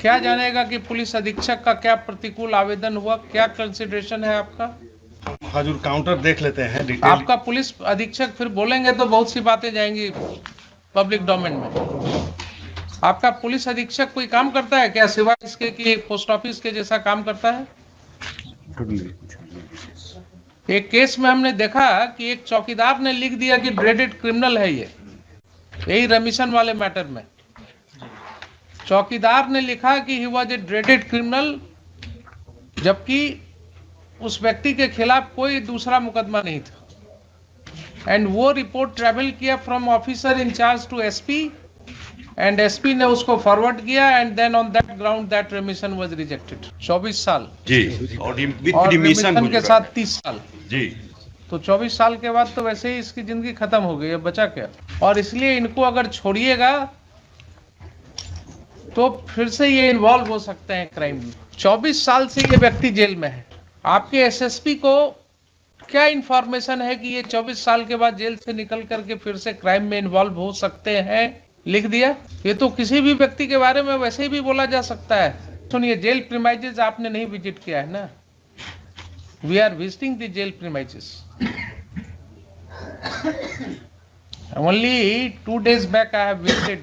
क्या जानेगा कि पुलिस अधीक्षक का क्या प्रतिकूल आवेदन हुआ, क्या कंसिडरेशन है आपका? हजूर काउंटर देख लेते हैं डिटेल। आपका पुलिस अधीक्षक फिर बोलेंगे तो बहुत सी बातें जाएंगी पब्लिक डोमेन में। आपका पुलिस अधीक्षक कोई काम करता है क्या सिवाय इसके कि पोस्ट ऑफिस के जैसा काम करता है? एक केस में हमने देखा कि एक चौकीदार ने लिख दिया कि ड्रेडेड क्रिमिनल है ये, यही रेमिशन वाले मैटर में चौकीदार ने लिखा कि he was a dreaded criminal, जबकि उस व्यक्ति के खिलाफ कोई दूसरा मुकदमा नहीं था। एंड वो रिपोर्ट ट्रेवल किया from officer in-charge to SP, and SP ने उसको फॉरवर्ड किया, and then on that ground that remission was rejected. 24 साल जी, और रेमिशन के साथ 30 साल जी। तो 24 साल के बाद तो वैसे ही इसकी जिंदगी खत्म हो गई है, बचा क्या? और इसलिए इनको अगर छोड़िएगा तो फिर से ये इन्वॉल्व हो सकते हैं क्राइम में। 24 साल से ये व्यक्ति जेल में है। आपके एसएसपी को क्या इंफॉर्मेशन है कि ये 24 साल के बाद जेल से निकल करके फिर से क्राइम में इन्वॉल्व हो सकते हैं? लिख दिया। ये तो किसी भी व्यक्ति के बारे में वैसे ही भी बोला जा सकता है। सुनिए, जेल प्रीमाइसेस आपने नहीं विजिट किया है ना? We are visiting the jail premises. Only 2 days back I have visited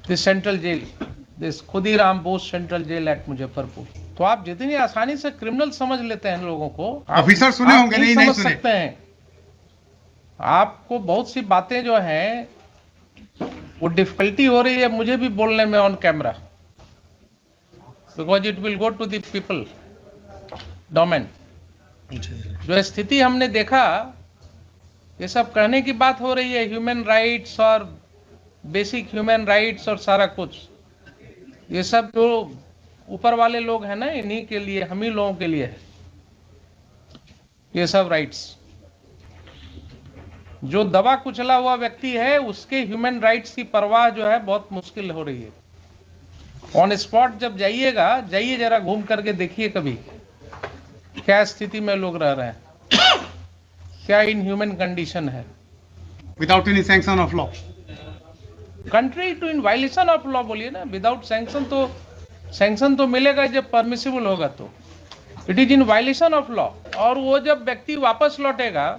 the central jail, this Khudiram Bose central jail at Muzaffarpur. तो आप जितनी आसानी से क्रिमिनल समझ लेते हैं लोगों को, ऑफिसर सुने होंगे, नहीं समझ सुने सकते हैं। आपको बहुत सी बातें जो हैं वो डिफिकल्टी हो रही है मुझे भी बोलने में on camera, because it will go to the people domain. जो स्थिति हमने देखा, ये सब कहने की बात हो रही है, ह्यूमन राइट्स और बेसिक ह्यूमन राइट्स और सारा कुछ, ये सब जो ऊपर वाले लोग हैं ना, इन्हीं के लिए, हम ही लोगों के लिए है ये सब राइट्स। जो दबा कुचला हुआ व्यक्ति है उसके ह्यूमन राइट्स की परवाह जो है बहुत मुश्किल हो रही है। ऑन स्पॉट जब जाइएगा, जाइए जरा घूम करके देखिए कभी क्या स्थिति में लोग रह रहे हैं, क्या इनह्यूमन कंडीशन है। Without any sanction of law, contrary to in violation of law बोलिए ना। विदाउट सैंक्शन तो मिलेगा जब परमिसिबल होगा, तो it is in violation of law. और वो जब व्यक्ति वापस लौटेगा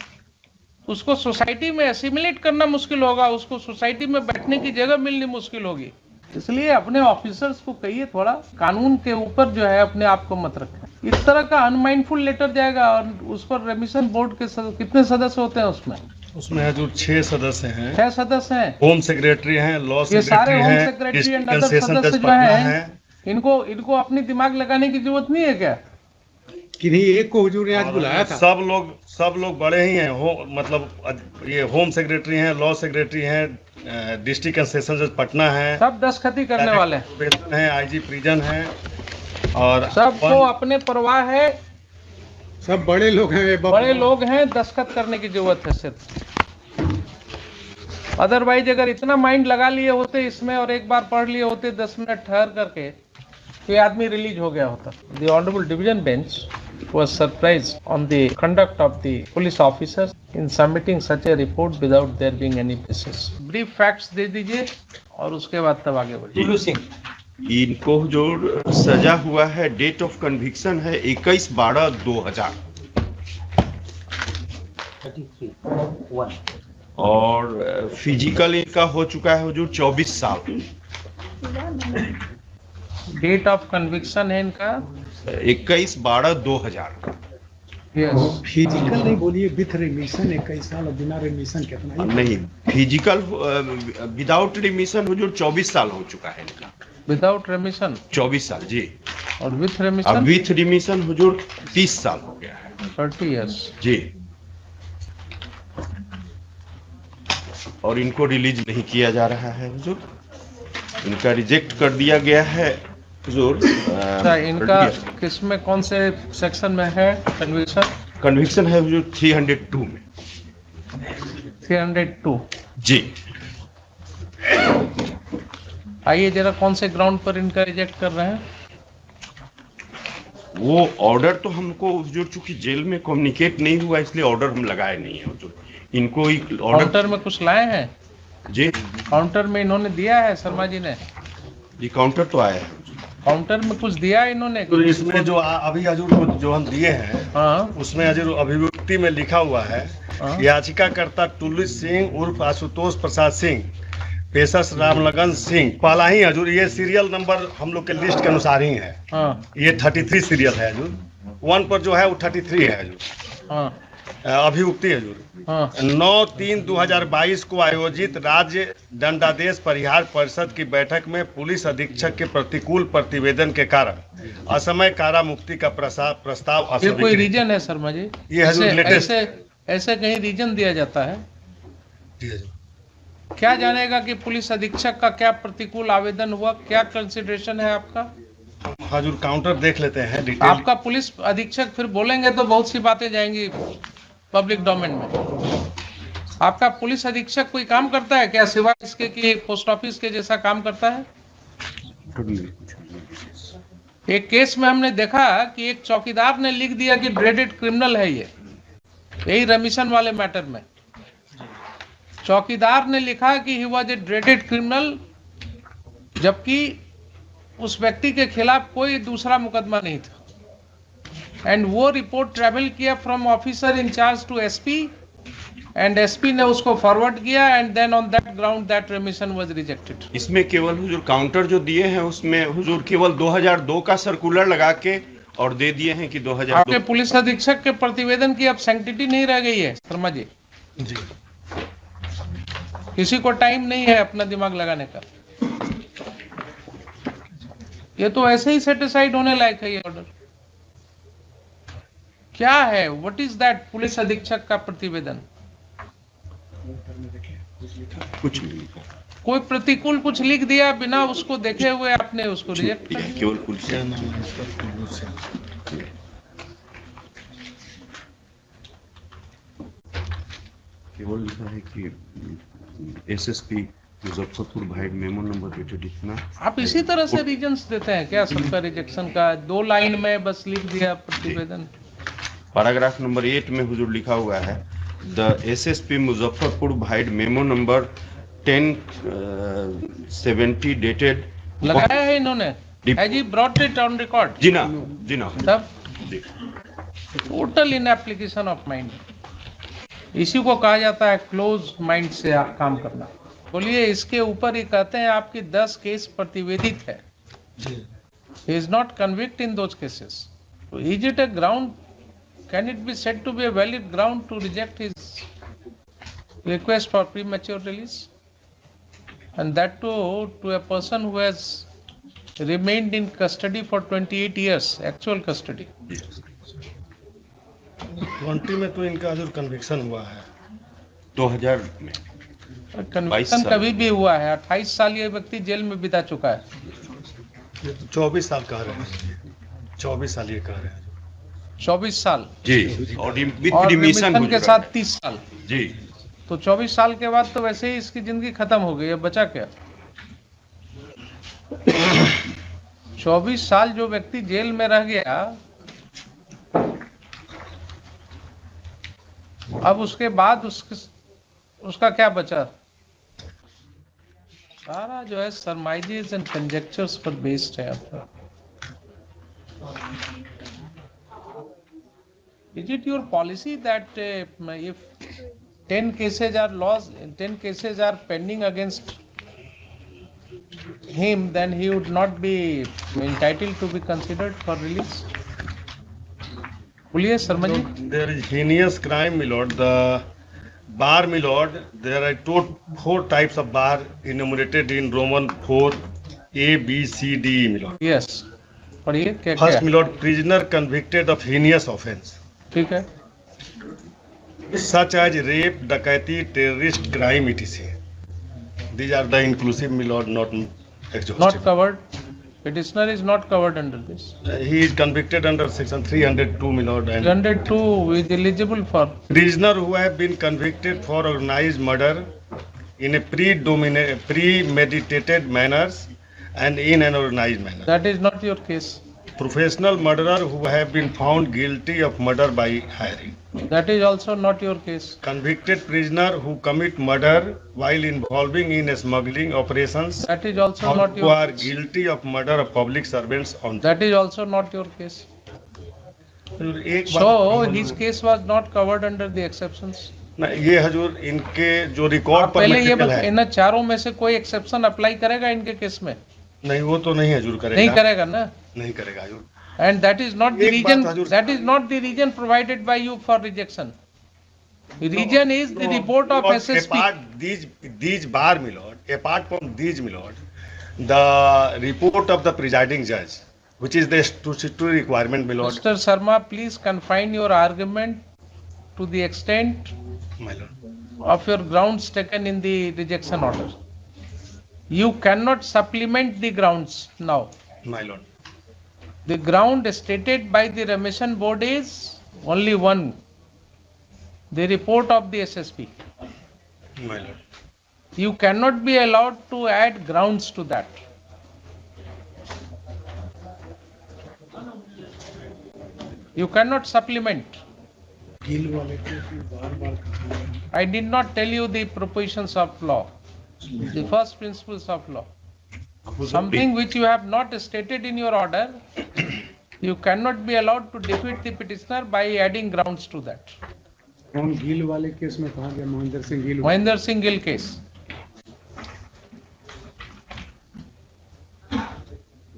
उसको सोसाइटी में एसिमिलेट करना मुश्किल होगा, उसको सोसाइटी में बैठने की जगह मिलनी मुश्किल होगी। इसलिए अपने ऑफिसर्स को कहिए थोड़ा कानून के ऊपर जो है अपने आप को मत रखें। इस तरह का अनमाइंडफुल लेटर जाएगा और उस पर रेमिशन बोर्ड के कितने सदस्य होते हैं उसमें हजूर 6 सदस्य हैं। 6 सदस्य हैं। होम सेक्रेटरी हैं, लॉ ये सारे सेक्रेटरी होम हैं, सेक्रेटरी एंड अदर कंसेशन सदस्य जज जो पटना हैं, इनको अपनी दिमाग लगाने की जरूरत नहीं है क्या? किन्हीं एक को हुजूर ने आज बुलाया था। सब लोग बड़े ही हैं। मतलब ये होम सेक्रेटरी हैं, लॉ सेक्रेटरी हैं, डिस्ट्रिक्ट एंड सेशन जज पटना है, सब दस्तखती करने वाले हैं, आईजी प्रिजन हैं, और सबको अपने परवाह है। सब बड़े लोग हैं, बड़े लोग हैं, दस्तखत करने की जरूरत है सिर्फ। अदरवाइज अगर इतना माइंड लगा लिए होते इसमें और एक बार पढ़ लिए होते 10 मिनट ठहर करके, तो ये आदमी रिलीज हो गया होता। The honourable division bench was surprised on the conduct of the police officers in submitting such a report without there being any basis. Brief facts दे दीजिए और उसके बाद तब आगे बढ़िए। इनको जो सजा हुआ है, डेट ऑफ कन्विक्शन है 21/12/2000 और फिजिकल इनका हो चुका है हुजूर 24 साल। डेट ऑफ कन्विक्शन है इनका 21/12/2000। फिजिकल नहीं बोलिए, विथ रिमिशन 21 साल और बिना रिमिशन कितना? नहीं, फिजिकल विदाउट रिमिशन हुजूर 24 साल हो चुका है इनका। विदाउट रिमिशन 24 साल जी। और विथ अब रिमिशन विथ रिमिशन हुजूर 30 साल हो गया है। 30 years जी। और इनको रिलीज नहीं किया जा रहा है हुजूर, इनका रिजेक्ट कर दिया गया है हुजूर। इनका किसमें, कौन से सेक्शन में है कन्विक्शन? कन्विक्शन है हुजूर 302 में। 302 जी। आइए जरा कौन से ग्राउंड पर इनका रिजेक्ट कर रहे हैं? वो ऑर्डर तो हमको हुजूर चूंकि जेल में कम्युनिकेट नहीं हुआ इसलिए ऑर्डर हम लगाए नहीं है हुजूर। इनको ऑर्डर काउंटर में कुछ लाए हैं? जी, काउंटर में इन्होंने दिया है शर्मा जी ने? ये काउंटर तो आया है। काउंटर में कुछ दिया इन्होंने? तो इसमें जो अभी हजूर को जो हम दिए हैं, हाँ उसमें हजूर अभिव्यक्ति में लिखा हुआ है, हाँ। याचिकाकर्ता टुल्लू सिंह उर्फ आशुतोष प्रसाद सिंह, पेशस रामलगन सिंह, पहला ही हजूर, ये सीरियल नंबर हम लोग के लिस्ट के अनुसार ही है। हाँ ये 33 सीरियल है हजूर, 1 पर जो है वो 33 है हजूर। हाँ अभियुक्ति हजूर हाँ 9/3/2022 को आयोजित राज्य दंडादेश परिहार परिषद की बैठक में पुलिस अधीक्षक के प्रतिकूल प्रतिवेदन के कारण असमय कारा मुक्ति का प्रस्ताव ये कोई अस्वीकृत। रीजन है शर्मा जी? ये हजूर ऐसे लेटेस्ट। ऐसे कहीं रीजन दिया जाता है? जी हजूर। क्या जानेगा कि पुलिस अधीक्षक का क्या प्रतिकूल आवेदन हुआ, क्या कंसिडरेशन है आपका? हजूर काउंटर देख लेते हैं डिटेल। आपका पुलिस अधीक्षक फिर बोलेंगे तो बहुत सी बातें जाएंगी पब्लिक डोमेन में। आपका पुलिस अधीक्षक कोई काम करता है क्या सिवाय इसके कि पोस्ट ऑफिस के जैसा काम करता है? एक केस में हमने देखा कि एक चौकीदार ने लिख दिया कि ड्रेडेड क्रिमिनल है ये, यही रमीशन वाले मैटर में चौकीदार ने लिखा कि he was a dreaded criminal, जबकि उस व्यक्ति के खिलाफ कोई दूसरा मुकदमा नहीं था। एंड वो रिपोर्ट ट्रेवल किया from officer in-charge to SP, and SP ने उसको फॉरवर्ड किया, and then on that ground that remission was rejected. इसमें केवल हुजूर काउंटर जो दिए हैं उसमें हुजूर केवल 2002 का सर्कुलर लगा के और दे दिए हैं कि 2002। आपके पुलिस अधीक्षक के प्रतिवेदन की अब सैंक्टिटी नहीं रह गई है शर्मा जी। जी किसी को टाइम नहीं है अपना दिमाग लगाने का। ये तो ऐसे ही सेटिस्फाइड होने लायक है ये ऑर्डर। क्या है, व्हाट इज दैट पुलिस अधीक्षक का प्रतिवेदन? कुछ नहीं, कोई प्रतिकूल कुछ लिख दिया बिना उसको देखे हुए आपने उसको रिजेक्ट कर दिया। केवल पुलिस क्या नाम है इसका? केवल लिखा है कि एसएसपी मुजफ्फरपुर भाई मेमो नंबर डेटेड इतना। आप इसी तरह से रीजंस देते हैं क्या सबका रिजेक्शन का? 2 लाइन में बस लिख दिया प्रतिवेदन। पैराग्राफ नंबर 8 में हुजूर लिखा हुआ है द एसएसपी मुजफ्फरपुर भाई मेमो नंबर 1070 डेटेड। लगाया है इन्होंने? Has he brought it on record? जी ना, जी ना। तब जी। Total in application of mind. इसी को कहा जाता है क्लोज माइंड से आप काम करना। बोलिए, इसके ऊपर ही कहते हैं आपकी 10 केस प्रतिवेदित है। He is not convicted in those cases. So is it a ground? Can it be said to be a valid ground to reject his request for premature release? And that too to a person who has remained in custody for 28 years, actual custody. 20 में तो इनका हजूर conviction हुआ है। 2000 में conviction कभी भी हुआ है। 28 साल ये व्यक्ति जेल में बिता चुका है। ये तो 24 साल कह रहे हैं, 24 साल ये कह रहे हैं। 24 साल जी, और विद और रिमिशन रिमिशन के साथ 30 साल। जी। तो 24 साल के बाद तो वैसे ही इसकी जिंदगी खत्म हो गई। अब बचा क्या? 24 साल जो व्यक्ति जेल में रह गया, अब उसके बाद उसका क्या बचा? सारा जो है सरमाइजेस एंड कंजेक्चर्स पर बेस्ड है आपका। Is it your policy that if 10 cases are lost, 10 cases are pending against him, then he would not be entitled to be considered for release? बोलिए Sharma ji. There is heinous crime, my lord. The bar, my lord, there are 4 types of bar enumerated in Roman 4 A, B, C, D, my lord. Yes, पढ़िए क्या First, क्या? my lord, prisoner convicted of heinous offence, ठीक है। such as rape, डकैती, terrorist crime, etc. These are the inclusive, my lord, not exhaustive. Not covered. Petitioner is not covered under this. He is convicted under section 302, my lord, and 302 is eligible for. prisoner who have been convicted for organized murder in a premeditated manner and in an organized manner. That is not your case. professional murderer who have been found guilty of murder by hiring. That is also not your case. Convicted prisoner who commit murder while involving in smuggling operations That is also or not who your are case. guilty of murder of public servants on That is also not your case. एक So बात his case was not covered under the exceptions. ना, ये हजूर इनके जो record आप पर पहले ये मटेरियल है इन चारों में से कोई एक्सेप्शन अप्लाई करेगा इनके केस में? नहीं, वो तो नहीं हजूर नहीं करेगा, करेगा ना? नहीं करेगा हजूर। And that is not the एक reason. बात हजूर- That is not the reason provided by you for rejection. The reason is the report of Lord, SSP. apart these bar, my lord, apart from these, my lord, the report of the presiding judge, which is the statutory requirement, my lord, Mr. Sharma, please confine your argument to the extent my lord. of your grounds taken in the rejection order. You cannot supplement the grounds now. My lord. The ground stated by the remission board is only one, the report of the SSP. My lord. You cannot be allowed to add grounds to that. You cannot supplement. Gill वाले case में बार-बार कहा गया है। I did not tell you the propositions of law, the first principles of law. Something which you have not stated in your order, you cannot be allowed to defeat the petitioner by adding grounds to that. कौन गिल वाले case में कहा गया? Mahendra Singh Gill. Mahinder Singh Gill case.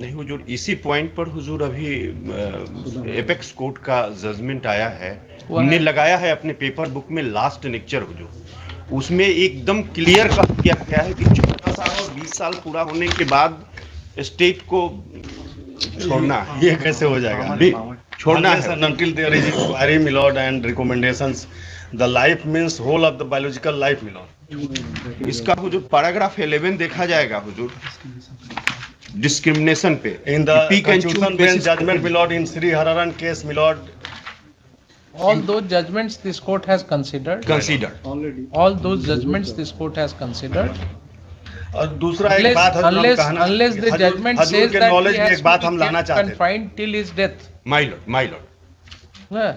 नहीं हुजूर, इसी point पर हुजूर अभी apex court का जजमेंट आया है, हमने लगाया है अपने पेपर बुक में लास्ट लेक्चर हुजूर, उसमें एकदम क्लियर किया गया है कि 14 साल और 20 साल पूरा होने के बाद स्टेट को छोड़ना है, ये कैसे हो जाएगा? भी छोड़ना Unless है। and until there is inquiry, my lord, and recommendations, the life means whole of the biological life, my lord. इसका हुजूर पैराग्राफ 11 देखा जाएगा हुजूर, डिस्क्रिमिनेशन पे In the Pick and choose constitution bench basis judgment, my lord, in Sri Hararan case, my lord, All those judgments this court has considered. Consider already All those judgments this court has considered. और दूसरा एक बात हजूर हम कहना, Unless the Hazur- judgment Hazur says के that knowledge he में has एक बात to हम be लाना kept चाहते हैं। confined till his death. My Lord हाँ।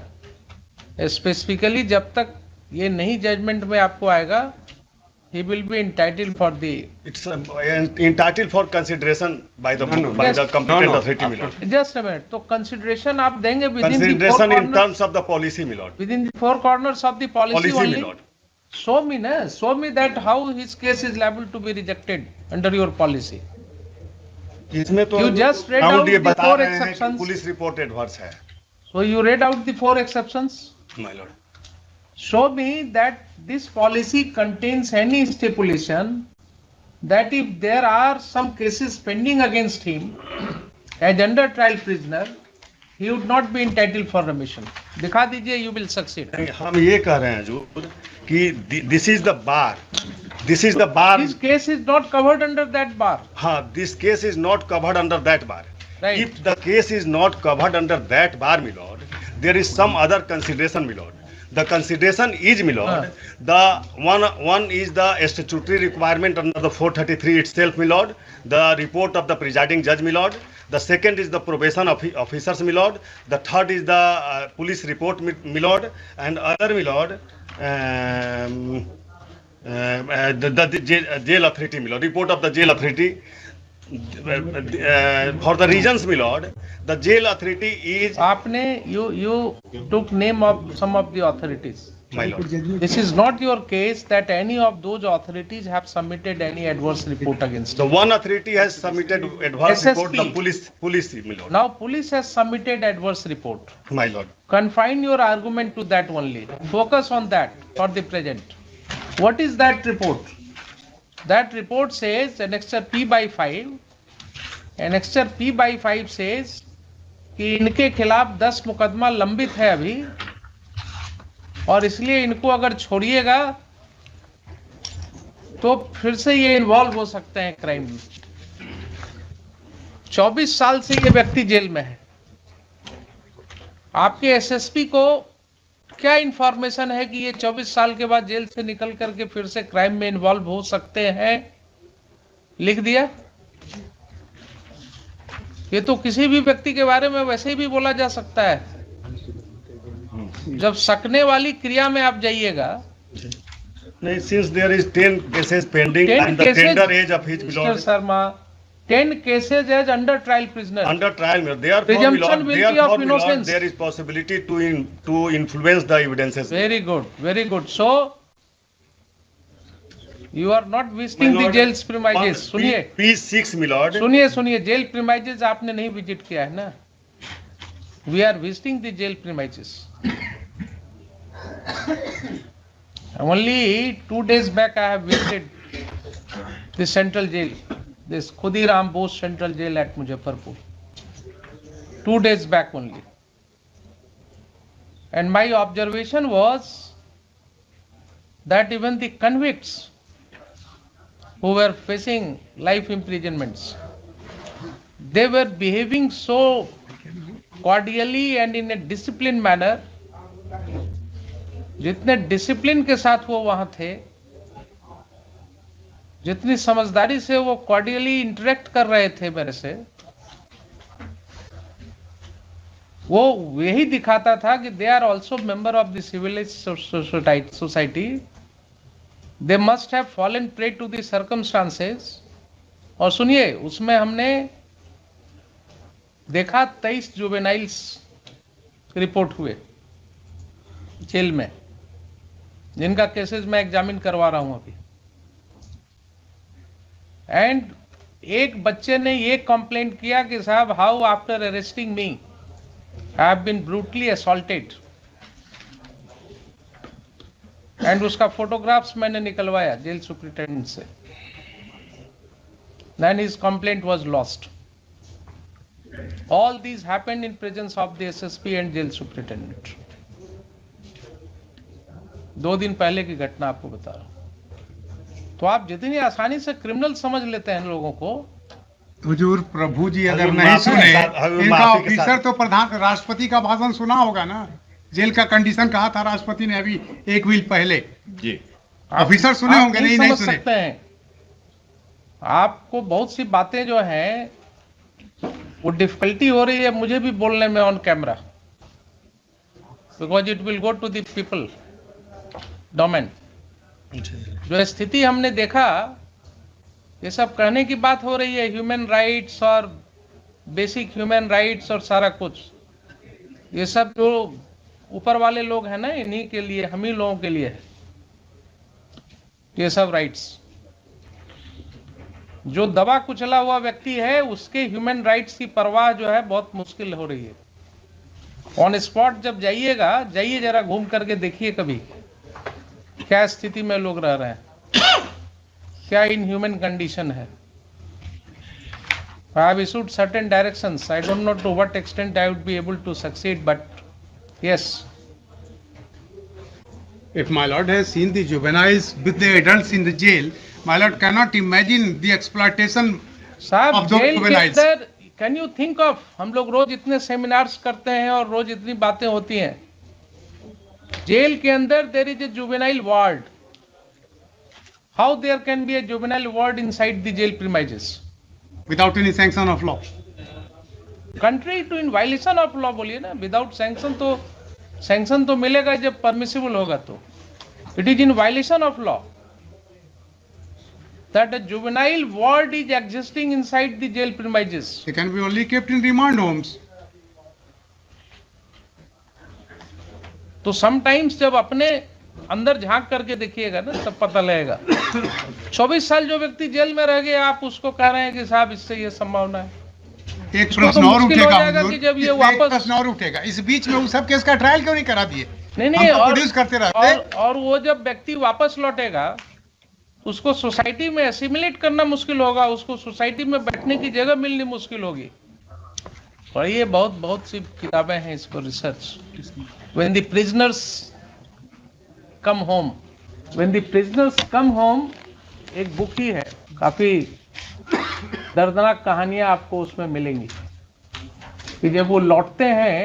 Specifically जब तक ये नहीं जजमेंट में आपको आएगा, he will be entitled for the. It's entitled for consideration by the No, no. by Yes. the competent No, no. authority, my lord. Just a minute. तो consideration आप देंगे within the four Consideration in corners. terms of the policy, my lord. Within the four corners of the policy Policy, my only. lord. Show me na. Show me that how his case is liable to be rejected under your policy. इसमें तो You just read round out ये the बता four रहे हैं कि exceptions. Police report adverse है, So you read out the four exceptions. my lord. Show me that this policy contains any stipulation that if there are some cases pending against him as under trial prisoner, he would not be entitled for remission. दिखा दीजिए, you will succeed. नहीं, हम ये कह रहे हैं जो कि this is the bar, this is the bar. This case is not covered under that bar. हाँ, this case is not covered under that bar. Right. If the case is not covered under that bar, my lord, there is some other consideration, my lord. The consideration is, my lord, the one is the statutory requirement under the 433 itself, my lord, the report of the presiding judge, my lord. The second is the probation officers, my lord. The third is the police report, my lord, and other, my lord, the jail authority, my lord, report of the jail authority. For the reasons, my lord, the jail authority is, आपने you took name of some of the authorities. my lord. This is not your case that any of those authorities have submitted any adverse report against The you. one authority has submitted advance SSP. report, the police, my lord. Now police has submitted adverse report. My lord. Confine your argument to that only. Focus on that for the present. What is that report? That report says annexure P by 5. Annexure P by 5 says कि इनके खिलाफ 10 मुकदमा लंबित है अभी, और इसलिए इनको अगर छोड़िएगा तो फिर से ये इन्वॉल्व हो सकते हैं क्राइम में। 24 साल से ये व्यक्ति जेल में है। आपके एसएसपी को क्या इंफॉर्मेशन है कि ये 24 साल के बाद जेल से निकल करके फिर से क्राइम में इन्वॉल्व हो सकते हैं? लिख दिया? ये तो किसी भी व्यक्ति के बारे में वैसे ही भी बोला जा सकता है। जब सकने वाली क्रिया में आप जाइएगा, नहीं, since there is 10 cases pending 10 and the cases, tender age of his Mr. lord Sharma, 10 cases as under trial prisoner. under trial, my lord. Therefore, my Presumption lord, will be therefore, of my lord, innocence. there is possibility to influence the evidences. Very good, very good. So you are not visiting My the lord, jail's premises. सुनिए, P6, my lord. सुनिए, jail premises आपने नहीं visit किया है ना। We are visiting the jail premises. Only 2 days back I have visited the central jail, this Khudiram Bose Central Jail at Muzaffarpur. 2 days back only. And my observation was that even the convicts who were facing life imprisonments, they were behaving so cordially and in a disciplined manner. जितने discipline के साथ वो वहां थे, जितनी समझदारी से वो कॉर्डियली इंटरेक्ट कर रहे थे मेरे से, वो यही दिखाता था कि they are also member of the civilised society. They must have fallen prey to the circumstances. और सुनिए, उसमें हमने देखा 23 जुवेनाइल्स रिपोर्ट हुए जेल में, जिनका केसेस मैं एग्जामिन करवा रहा हूं अभी। एंड एक बच्चे ने ये कंप्लेंट किया कि साहब, how after arresting me I have been brutally assaulted. And उसका फोटोग्राफ्स मैंने निकलवाया जेल सुपरिटेंडेंट से। Then his complaint was lost. All these happened in presence of the SSP and jail superintendent. 2 दिन पहले की घटना आपको बता रहा हूं। तो आप जितनी आसानी से क्रिमिनल समझ लेते हैं लोगों को। हुजूर प्रभु जी अगर हजूर नहीं माफी सुने, के साथ- हजूर इनका माफी के ऑफिसर साथ। तो प्रधान राष्ट्रपति का भाषण सुना होगा ना। जेल का कंडीशन कहा था राष्ट्रपति ने अभी 1 वीक पहले। जी ऑफिसर सुने आप होंगे, नहीं समझ सुने। सकते हैं। आपको बहुत सी बातें जो हैं वो डिफिकल्टी हो रही है मुझे भी बोलने में on camera, because it will go to the people domain. जो स्थिति हमने देखा, ये सब कहने की बात हो रही है, ह्यूमन राइट्स और बेसिक ह्यूमन राइट्स और सारा कुछ, ये सब जो ऊपर वाले लोग हैं ना, इन्हीं के लिए, हम ही लोगों के लिए है ये सब राइट्स। जो दबा कुचला हुआ व्यक्ति है, उसके ह्यूमन राइट्स की परवाह जो है बहुत मुश्किल हो रही है। ऑन स्पॉट जब जाइएगा, जाइए जरा घूम करके देखिए कभी क्या स्थिति में लोग रह रहे हैं, क्या इनह्यूमन कंडीशन है। I have issued certain directions. I don't know to what extent I would be able to succeed, but yes. If my lord has seen the juveniles with the adults in the jail, my lord cannot imagine the exploitation साहब, of those jail के juveniles. अंदर can you think of, हम लोग रोज इतने seminars करते हैं और रोज इतनी बातें होती हैं। जेल के अंदर there is a juvenile ward. How there can be a juvenile ward inside the jail premises? Without any sanction of law. Contrary to in violation of law बोलिए ना। विदाउट सैंक्शन तो मिलेगा जब परमिसिबल होगा तो। It is in violation of law that a juvenile ward is existing inside the jail premises. They can be only kept in remand homes. तो sometimes जब अपने अंदर झांक करके देखिएगा ना, तब पता लगेगा। 24 साल जो व्यक्ति जेल में रह गए, आप उसको कह रहे हैं कि साहब इससे ये संभावना है। एक उसको प्रश्न तो और मुश्किल हो उठेगा जाएगा हुजूर, कि जब ये एक वापस- प्रश्न और उठेगा। इस बीच में उस सब केस का ट्रायल क्यों नहीं करा दिए? नहीं हम तो और प्रोड्यूस करते रहते। और वो जब व्यक्ति वापस लौटेगा, उसको सोसाइटी में एसिमिलेट करना मुश्किल होगा, उसको सोसाइटी में बैठने की जगह मिलनी मुश्किल होगी। और ये बहुत सी किताबें हैं इस पर research. When the prisoners come home, when the prisoners come home एक बुक ही है, काफी दर्दनाक कहानियां आपको उसमें मिलेंगी कि जब वो लौटते हैं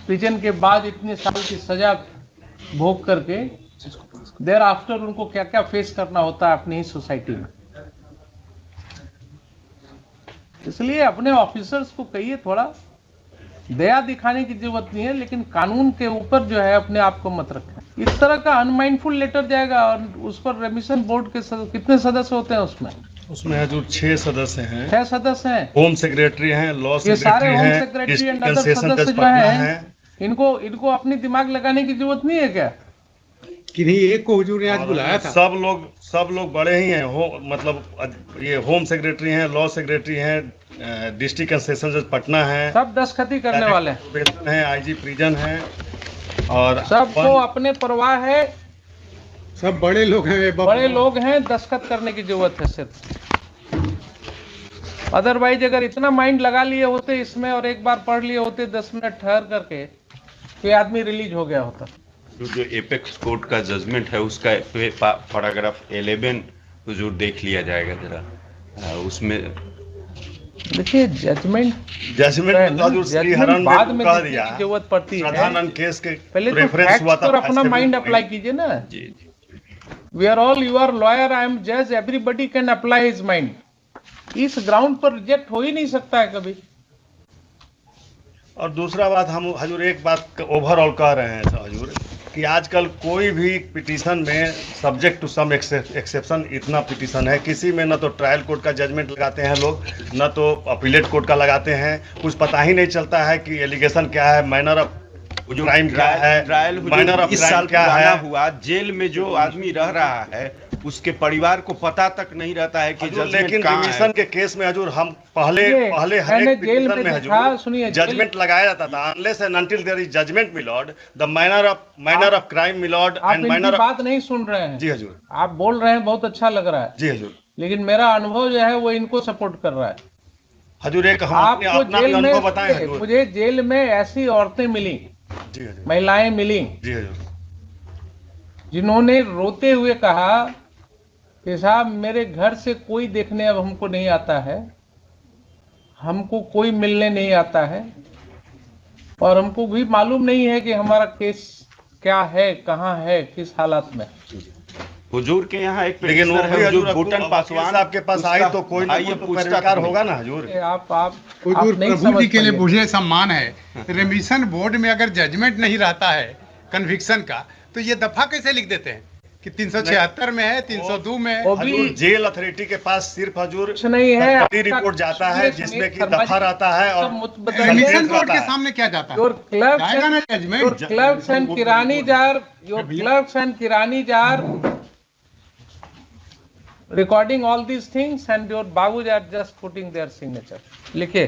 प्रिजन के बाद इतने साल की सजा भोग करके, देर आफ्टर उनको क्या क्या फेस करना होता है अपनी ही सोसाइटी में। इसलिए अपने ऑफिसर्स को कहिए थोड़ा दया दिखाने की जरूरत नहीं है, लेकिन कानून के ऊपर जो है अपने आप को मत रखें। इस तरह का अनमाइंडफुल लेटर जाएगा और उस पर रेमिशन बोर्ड के कितने सदस्य होते हैं उसमें? उसमें हजूर 6 सदस्य हैं, 6 सदस्य हैं। होम सेक्रेटरी हैं, लॉ ये सारे सेक्रेटरी होम हैं, secretary and district other session सदस्य जज जो पटना हैं, हैं। इनको अपनी दिमाग लगाने की जरूरत नहीं है क्या? किन्हीं एक को हुजूर ने आज और बुलाया था। सब लोग बड़े ही हैं, मतलब ये होम सेक्रेटरी हैं, लॉ सेक्रेटरी हैं, डिस्ट्रिक्ट एंड सेशन जज पटना हैं, सब दस्तखती करने वाले हैं, प्रोबेशन हैं, आईजी प्रिजन हैं, और सबको अपने परवाह है, सब बड़े लोग हैं, बड़े लोग हैं, दस्तखत करने की जरूरत है सिर्फ। अदरवाइज अगर इतना माइंड लगा लिए होते इसमें और एक बार पढ़ लिए होते 10 मिनट ठहर करके, तो ये आदमी रिलीज हो गया होता। जो एपेक्स कोर्ट का जजमेंट है उसका पैराग्राफ 11 हुजूर देख लिया जाएगा जरा। उसमें देखिए जजमेंट जजमेंट हजूर श्रीहरन बाद में में कह देखने दिया, की जरूरत पड़ती है। साधारण केस के पहले तो रेफरेंस फैक्ट्स हुआ था, पर अपना फैसले माइंड में। अप्लाई कीजिए ना। जी जी we are all, you are lawyer, I am जज, everybody can apply his mind. इस ग्राउंड पर रिजेक्ट हो ही नहीं सकता है कभी। और दूसरा बात, हम हजूर एक बात ओवरऑल कह रहे हैं हजूर कि आजकल कोई भी पिटीशन में सब्जेक्ट टू सम एक्सेप्शन इतना पिटीशन है, किसी में न तो ट्रायल कोर्ट का जजमेंट लगाते हैं लोग, न तो अपीलेट कोर्ट का लगाते हैं, कुछ पता ही नहीं चलता है कि एलिगेशन क्या है, मैनर ऑफ क्राइम क्या है, ट्रायल मैनर ऑफ इस साल क्राइम क्या पुराना है। हुआ, जेल में जो आदमी रह रहा है उसके परिवार को पता तक नहीं रहता है कि हजूर, जजमेंट लेकिन कहाँ है। रिमिशन के केस में हजूर हम पहले सुनिए, हर मैंने एक जेल पिटीशन में में देखा, हजूर सुनिए, जजमेंट लगाया जाता था, unless and until there is judgement my lord, the manner of crime my lord आप एंड इनकी मैनर। बात नहीं सुन रहे हैं। जी हजूर, आप बोल रहे हैं, बहुत अच्छा लग रहा है, जी हजूर, लेकिन मेरा अनुभव जो है वो इनको सपोर्ट कर रहा है। हजूर एक हम अपने आपको अपना भी जेल में, अनुभव बताएं हजूर। मुझे जेल में ऐसी औरतें मिली, जी हजूर, महिलाएं मिली, जी हजूर, जिन्होंने रोते हुए कहा कि साहब मेरे घर से कोई देखने अब हमको नहीं आता है, हमको कोई मिलने नहीं आता है, और हमको भी मालूम नहीं है कि हमारा केस क्या है, कहाँ है, किस हालत में। हुजूर के यहाँ एक लेकिन वो petitioner भी है, हजूर हुजूर भूटन पासवान आपके पास आई तो कोई ना भाई कोई ये तो पूछता पैरवीकार क्यों होगा ना हजूर। आप हुजूर नहीं प्रभु समझ जी के लिए पाइए। मुझे सम्मान है, रेमिशन बोर्ड में अगर जजमेंट नहीं रहता है कन्विक्शन का, तो ये दफा कैसे लिख देते हैं कि 376 में है, 302 में है। वो भी हजूर जेल अथॉरिटी के पास सिर्फ हजूर कुछ नहीं है, बड़ी आपका रिपोर्ट जाता है सुनिए, जिसमें कि शर्मा दफा जी, रहता है और सब मुझ बताइए। रेमिशन बोर्ड रहता के है। सामने क्या जाता है? Your clerks जाएगा ना and judgement. your clerks and kirani jar, your clerks and kirani jar recording all these things, and your babus are just putting their signature. लिखे